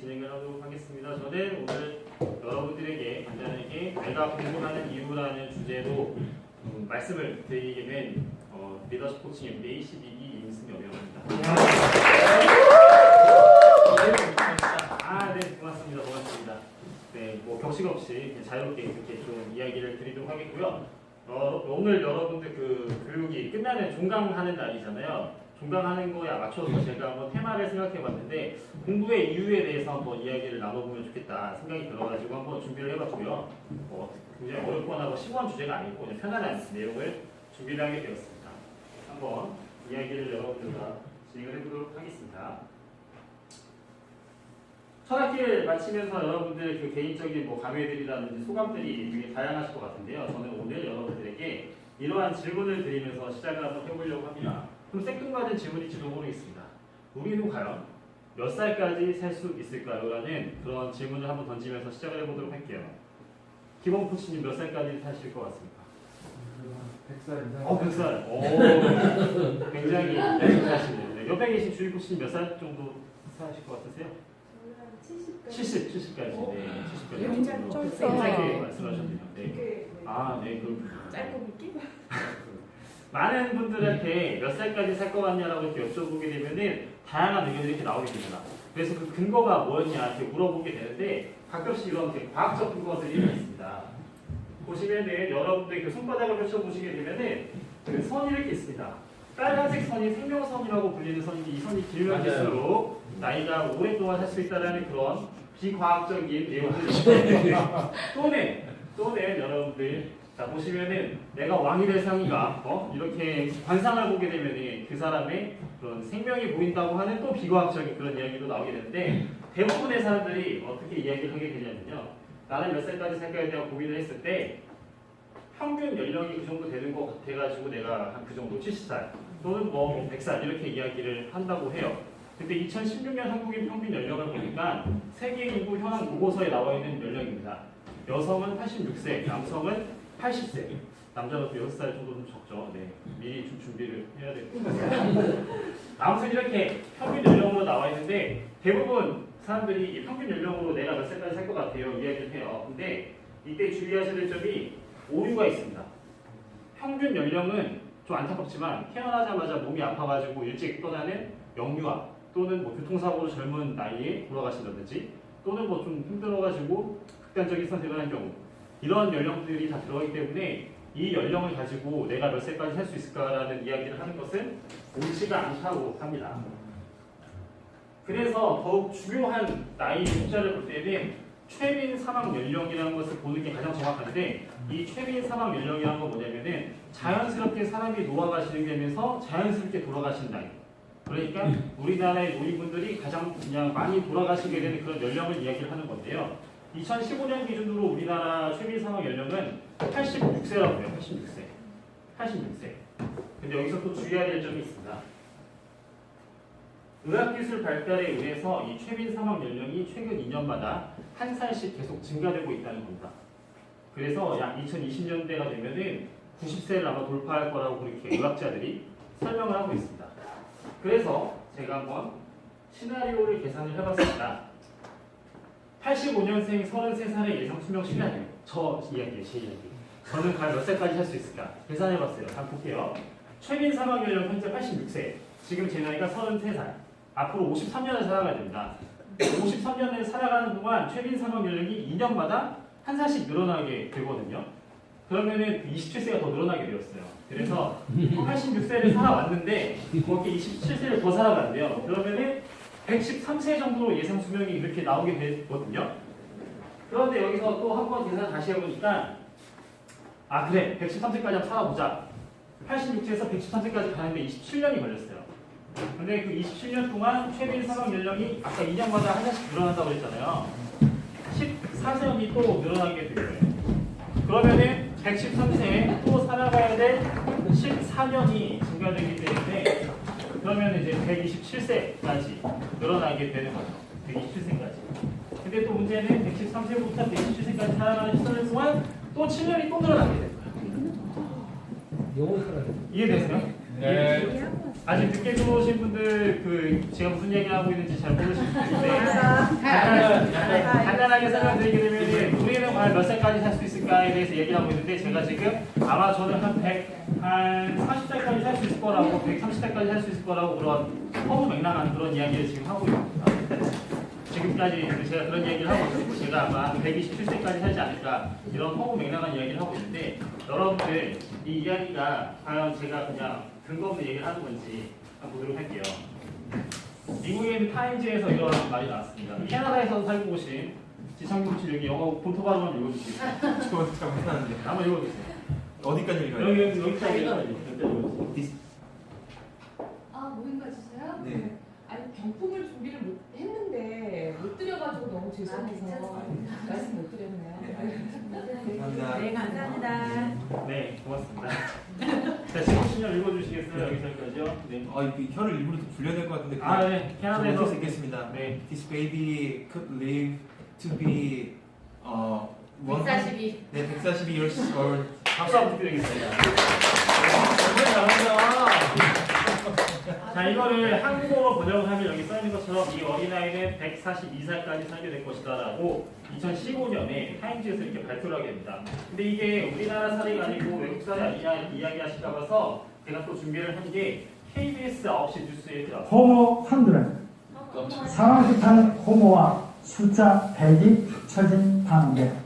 진행을 하도록 하겠습니다. 저는 오늘 여러분들에게 간단하게 내가 공부하는 이유라는 주제로 말씀을 드리게 된 리더십 코칭 MBA 12기 임승엽이었습니다. 네, 고맙습니다. 네, 뭐 격식 없이 자유롭게 이렇게 좀 이야기를 드리도록 하겠고요. 오늘 여러분들 그 교육이 끝나는 종강하는 날이잖아요. 종강하는 거에 맞춰서 제가 한번 테마를 생각해봤는데 공부의 이유에 대해서 한번 이야기를 나눠보면 좋겠다 생각이 들어가지고 한번 준비를 해봤고요. 굉장히 어렵거나 심오한 주제가 아니고 그냥 편안한 내용을 준비를 하게 되었습니다. 한번 이야기를 여러분들과 진행을 해보도록 하겠습니다. 첫 학기를 마치면서 여러분들의 그 개인적인 감회들이라든지 소감들이 되게 다양하실 것 같은데요. 저는 오늘 여러분들에게 이러한 질문을 드리면서 시작을 한번 해보려고 합니다. 좀 생뚱맞은 질문일지도 모르겠습니다. 우리는 과연 몇 살까지 살 수 있을까요? 라는 그런 질문을 한번 던지면서 시작을 해보도록 할게요. 기본 코치님 몇 살까지 사실 것 같습니까? 100살 이상. 100살. 오, 굉장히 사시네요. 네. 옆에 계신 주희 코치님 몇 살 정도 사실 것 같으세요? 70까지. 네, 70까지. 굉장히 짧죠. 짧게 말씀하셨네요. 네. 네. 네, 짧고 굵게? 많은 분들한테 몇 살까지 살 것 같냐라고 이렇게 여쭤보게 되면은 다양한 의견이 이렇게 나오게 됩니다. 그래서 그 근거가 뭐였냐 이렇게 물어보게 되는데 가끔씩 이런 과학적 근거들이 있습니다. 보시면은 여러분들 그 손바닥을 펼쳐보시게 되면은 그 선이 이렇게 있습니다. 빨간색 선이 생명선이라고 불리는 선인데 이 선이 길면 길수록 나이가 오랫동안 살 수 있다는 그런 비과학적인 내용들이 있습니다. 또는 여러분들 자 보시면은 내가 왕이 될 상이가 이렇게 관상을 보게 되면은 그 사람의 그런 생명이 보인다고 하는 또 비과학적인 그런 이야기도 나오게 되는데 대부분의 사람들이 어떻게 이야기를 하게 되냐면요. 나는 몇 살까지 살까에 대한 고민을 했을 때 평균 연령이 그 정도 되는 것 같아가지고 내가 한 그 정도 70살 또는 100살 이렇게 이야기를 한다고 해요. 근데 2016년 한국인 평균 연령을 보니까 세계 인구 현황 보고서에 나와 있는 연령입니다. 여성은 86세, 남성은 80세. 남자는 또 6살 정도 좀 적죠. 네, 미리 좀 준비를 해야 되겠습니다. 아무튼 이렇게 평균 연령으로 나와 있는데 대부분 사람들이 평균 연령으로 내가 몇 살까지 살 것 같아요 이야기를 해요. 근데 이때 주의하셔야 될 점이 오류가 있습니다. 평균 연령은 좀 안타깝지만 태어나자마자 몸이 아파가지고 일찍 떠나는 영유아 또는 교통사고로 젊은 나이에 돌아가신다든지 또는 좀 힘들어가지고 극단적인 선택을 한 경우 이런 연령들이 다 들어가기 때문에 이 연령을 가지고 내가 몇 살까지 살 수 있을까라는 이야기를 하는 것은 옳지가 않다고 합니다. 그래서 더욱 중요한 나이 숫자를 볼 때는 최민 사망 연령이라는 것을 보는 게 가장 정확한데 이 최민 사망 연령이라는 건 뭐냐면은 자연스럽게 사람이 노화가 진행되면서 자연스럽게 돌아가시는 나이. 그러니까 우리나라의 노인분들이 가장 그냥 많이 돌아가시게 되는 그런 연령을 이야기를 하는 건데요. 2015년 기준으로 우리나라 최민 사망 연령은 86세라고 해요. 86세. 근데 여기서 또 주의해야 될 점이 있습니다. 의학기술 발달에 의해서 이 최민 사망 연령이 최근 2년마다 한 살씩 계속 증가되고 있다는 겁니다. 그래서 약 2020년대가 되면은 90세를 아마 돌파할 거라고 그렇게 의학자들이 설명을 하고 있습니다. 그래서 제가 한번 시나리오를 계산을 해봤습니다. 85년생 33살의 예상 수명 시나리오. 제 이야기. 저는 과연 몇 살까지 살 수 있을까? 계산해봤어요. 한번 볼게요. 최민 사망 연령 현재 86세. 지금 제 나이가 33살. 앞으로 53년을 살아가야 됩니다. 53년을 살아가는 동안 최민 사망 연령이 2년마다 한 살씩 늘어나게 되거든요. 그러면은 27세가 더 늘어나게 되었어요. 그래서 86세를 살아왔는데 거기에 27세를 더 살아간대요. 그러면은 113세 정도로 예상 수명이 이렇게 나오게 되거든요. 그런데 여기서 또 한 번 계산 다시 해보니까 그래 113세까지 한번 살아보자. 86세에서 113세까지 가는데 27년이 걸렸어요. 근데 그 27년 동안 최민 사망 연령이 아까 2년마다 한 살씩 늘어난다고 그랬잖아요. 14년이 또 늘어나게 돼요. 그러면은 113세에 또 살아가야 될 14년이 증가되기 때문에 그러면 이제 127세까지 늘어나게 되는 거죠. 127세까지. 근데 또 문제는 113세부터 127세까지 살아가는 시절 동안 또 7년이 또 늘어나게 되는 거예요. 이해되세요? 네. 아직 늦게 들어오신 분들 제가 무슨 얘기 하고 있는지 잘 모르실 수 있는데 간단하게 설명드리게 되면 우리는 과연 몇 살까지 살 수 있을까에 대해서 얘기를 하고 있는데 제가 지금 아마 저는 한 30살까지 살 수 있을 거라고 130살까지 살 수 있을 거라고 그런 허무맹랑한 그런 이야기를 지금 하고 있습니다. 지금까지 제가 그런 얘기를 하고 있고 제가 아마 127세까지 살지 않을까 이런 허무맹랑한 이야기를 하고 있는데 여러분들 이 이야기가 과연 제가 그냥 근거 없는 얘기를 하는 건지 한번 보도록 할게요. 미국에 있는 타임즈에서 이런 말이 나왔습니다. 캐나다에서 살고 오신 지창규 씨 여기 영어 본토 발음 한번 읽어주시죠. 저 잘 못하는데. 한번 읽어주세요. 어디까지 읽어요? 여기까지 읽어주세요. 아, 모임가 주세요? 네. 아니, 경품을 준비를 못 했는데 못 드려가지고 너무 죄송해서 말씀 못 드렸네요. 감사합니다. 네, 감사합니다. 네, 고맙습니다. 자, 지금 신경 읽어주시겠어요? 여기서까지요? 네. 이 혀를 일부러 좀 불려야 될 것 같은데. 아, 네. 캐나다에서 할수 있겠습니다. 네. This baby could live to be 142. 네, 142 years old. 박수 한번 부탁드리겠습니다. 정말 잘한다. 자, 이거를 한국어로 번역을 하면 여기 써있는 것처럼 이 어린아이는 142살까지 살게 될 것이다라고 2015년에 타임즈에서 이렇게 발표를 하게 됩니다. 근데 이게 우리나라 사례가 아니고 외국 사례 아니냐 이야기하실까 봐서 제가 또 준비를 한 게 KBS 9시 뉴스에 들어왔습니다. 호모 환두는 사람 뜻하는 호모와 숫자 100이 합쳐진 단어인데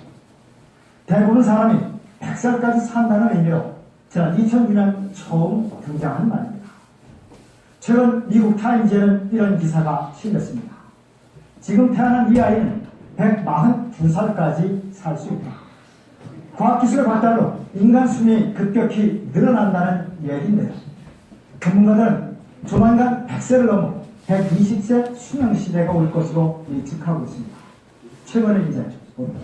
대부분 사람이 100살까지 산다는 의미로 지난 2009년 처음 등장한 말입니다. 최근 미국 타임즈에는 이런 기사가 실렸습니다. 지금 태어난 이 아이는 142살까지 살 수 있다. 과학기술의 발달로 인간 수명이 급격히 늘어난다는 얘기인데요. 전문가들은 조만간 100세를 넘어 120세 수명시대가 올 것으로 예측하고 있습니다. 최근에 이제 봅니다.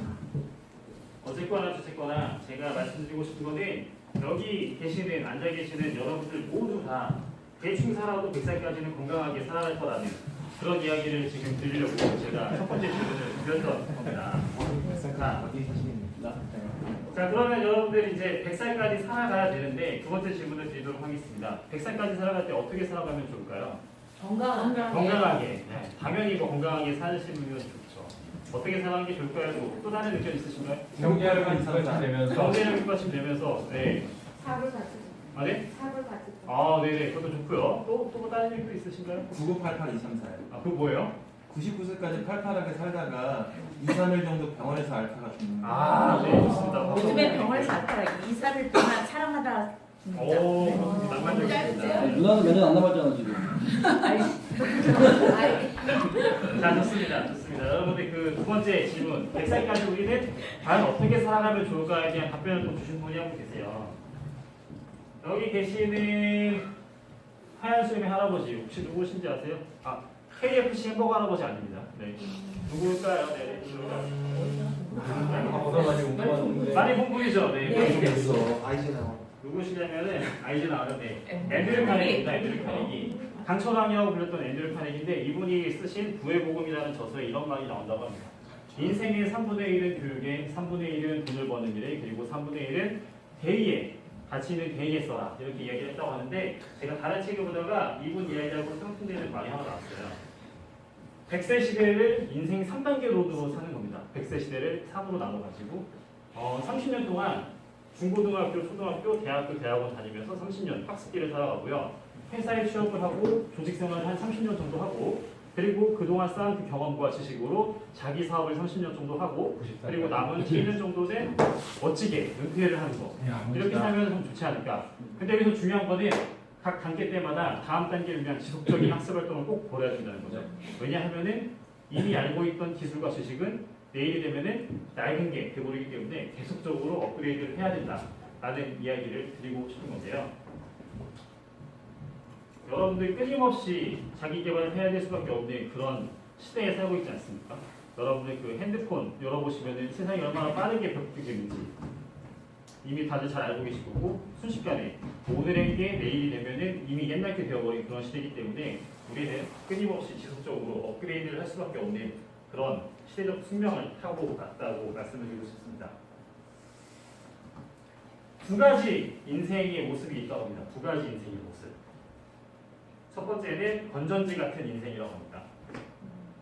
어쨌거나 저쨌거나 제가 말씀드리고 싶은 거는 여기 계시는 앉아 계시는 여러분들 모두 다 대충 살아도 100살까지는 건강하게 살아갈 거라는 그런 이야기를 지금 드리려고 제가 첫 번째 질문을 드렸던 겁니다. 어디 사시는가? 자, 그러면 여러분들 이제 100살까지 살아가야 되는데 두 번째 질문을 드리도록 하겠습니다. 100살까지 살아갈 때 어떻게 살아가면 좋을까요? 건강하게. 네, 당연히 뭐 건강하게 사시면 좋죠. 어떻게 살아가는 게 좋을까요? 또 다른 의견 있으신가요? 경제력을 이상하면서 경제력 입과심 되면서 네. 삽을 가지고. 아, 네? 삽을 가지고. 아, 네네. 그것도 좋고요. 또 다른 얘기도 있으신가요? 9988234요. 아, 그거 뭐예요? 99세까지 팔팔하게 살다가 2, 3일 정도 병원에서 앓다가 죽는 거. 아, 네, 좋습니다. 요즘에 병원에서 앓다가 2~3일 동안 촬영하다 죽는다. 오, 낭만적이십니다. 누나는 몇 년 안 남았잖아 지금. 자, 좋습니다. 좋습니다. 여러분들 그 두 번째 질문. 100살까지 우리는 과연 어떻게 살아가면 좋을까에 대한 답변을 또 주신 분이 한 분 계세요. 여기 계시는 하얀 수염의 할아버지 혹시 누구신지 아세요? 아, KFC 햄버거 할아버지 아닙니다. 네. 누구일까요? 네. 얻어가지 공부하는데 많이 본 분이죠. 네. 모르겠어. 아이젠하워. 누구시냐면은 아이젠하워인데 앤드류 카네기입니다. 앤드류 카네기. 강철왕이라고 불렸던 앤드류 카네기인데 이분이 쓰신 부의 복음이라는 저서에 이런 말이 나온다고 합니다. 인생의 3분의 1은 교육에, 3분의 1은 돈을 버는 일에, 그리고 3분의 1은 대의에, 가치 있는 대의에 써라. 이렇게 이야기를 했다고 하는데 제가 다른 책을 보다가 이분 이야기하고 상충되는 말이 하나 나왔어요. 100세 시대를 인생 3단계 로드로 사는 겁니다. 100세 시대를 3으로 나눠가지고 30년 동안 중고등학교, 초등학교, 대학교, 대학원 다니면서 30년 학습기를 살아가고요. 회사에 취업을 하고 조직생활을 한 30년 정도 하고 그리고 그동안 쌓은 그 경험과 지식으로 자기 사업을 30년 정도 하고 그리고 남은 1년 정도는 멋지게 은퇴를 하는 거. 이렇게 살면 좀 좋지 않을까. 근데 여기서 중요한 거는 각 단계 때마다 다음 단계를 위한 지속적인 학습 활동을 꼭 벌여야 된다는 거죠. 왜냐하면은 이미 알고 있던 기술과 지식은 내일이 되면은 낡은 게 돼버리기 때문에 계속적으로 업그레이드를 해야 된다라는 이야기를 드리고 싶은 건데요. 여러분들 끊임없이 자기 개발을 해야 될 수밖에 없는 그런 시대에 살고 있지 않습니까? 여러분들 그 핸드폰 열어보시면은 세상이 얼마나 빠르게 바뀌고 있는지 이미 다들 잘 알고 계실 거고 순식간에 오늘의 게 내일이 되면은 이미 옛날 게 되어버린 그런 시대이기 때문에 우리는 끊임없이 지속적으로 업그레이드를 할 수밖에 없는 그런 시대적 숙명을 타고 갔다고 말씀을 드리고 싶습니다. 두 가지 인생의 모습이 있다고 합니다. 두 가지 인생의 모습. 첫 번째는 건전지 같은 인생이라고 합니다.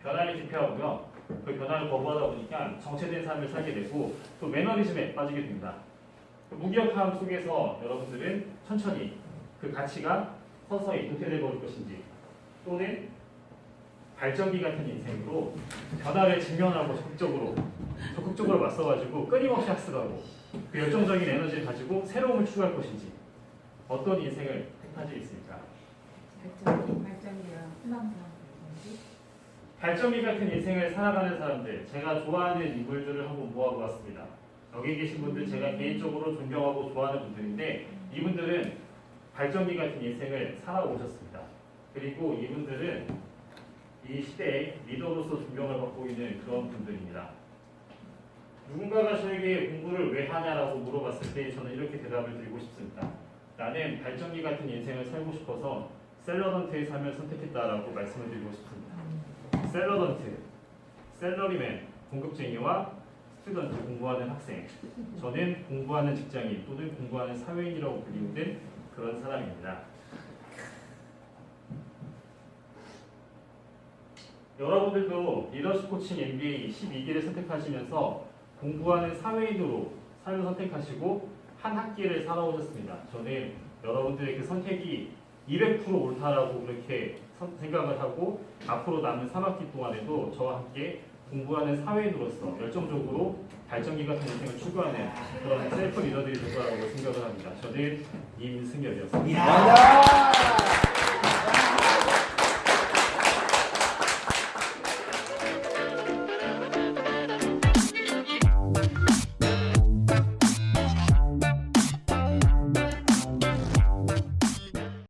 변화를 기피하고요. 그 변화를 거부하다 보니까 정체된 삶을 살게 되고 또 매너리즘에 빠지게 됩니다. 무기력함 속에서 여러분들은 천천히 그 가치가 서서히 도태돼 버릴 것인지 또는 발전기 같은 인생으로 변화를 직면하고 적극적으로 맞서가지고 끊임없이 학습하고 그 열정적인 에너지를 가지고 새로움을 추구할 것인지 어떤 인생을 택할 수 있습니까? 발전기야. 발전기 같은 인생을 살아가는 사람들, 제가 좋아하는 인물들을 한번 모아보았습니다. 여기 계신 분들 제가 개인적으로 존경하고 좋아하는 분들인데 이분들은 발전기 같은 인생을 살아오셨습니다. 그리고 이분들은 이 시대의 리더로서 존경을 받고 있는 그런 분들입니다. 누군가가 저에게 공부를 왜 하냐라고 물어봤을 때 저는 이렇게 대답을 드리고 싶습니다. 나는 발전기 같은 인생을 살고 싶어서 샐러던트의 삶을 선택했다라고 말씀을 드리고 싶습니다. 샐러던트, 샐러리맨, 공급쟁이와 스튜던트, 공부하는 학생. 저는 공부하는 직장인 또는 공부하는 사회인이라고 불리는 그런 사람입니다. 여러분들도 리더십 코칭 MBA 12기를 선택하시면서 공부하는 사회인으로 삶을 선택하시고 한 학기를 살아오셨습니다. 저는 여러분들의 그 선택이 200% 옳다라고 그렇게 생각을 하고 앞으로 남은 3학기 동안에도 저와 함께 공부하는 사회인으로서 열정적으로 발전기 같은 인생을 추구하는 그런 셀프 리더들이 될 거라고 생각을 합니다. 저는 임승열이었습니다. 야!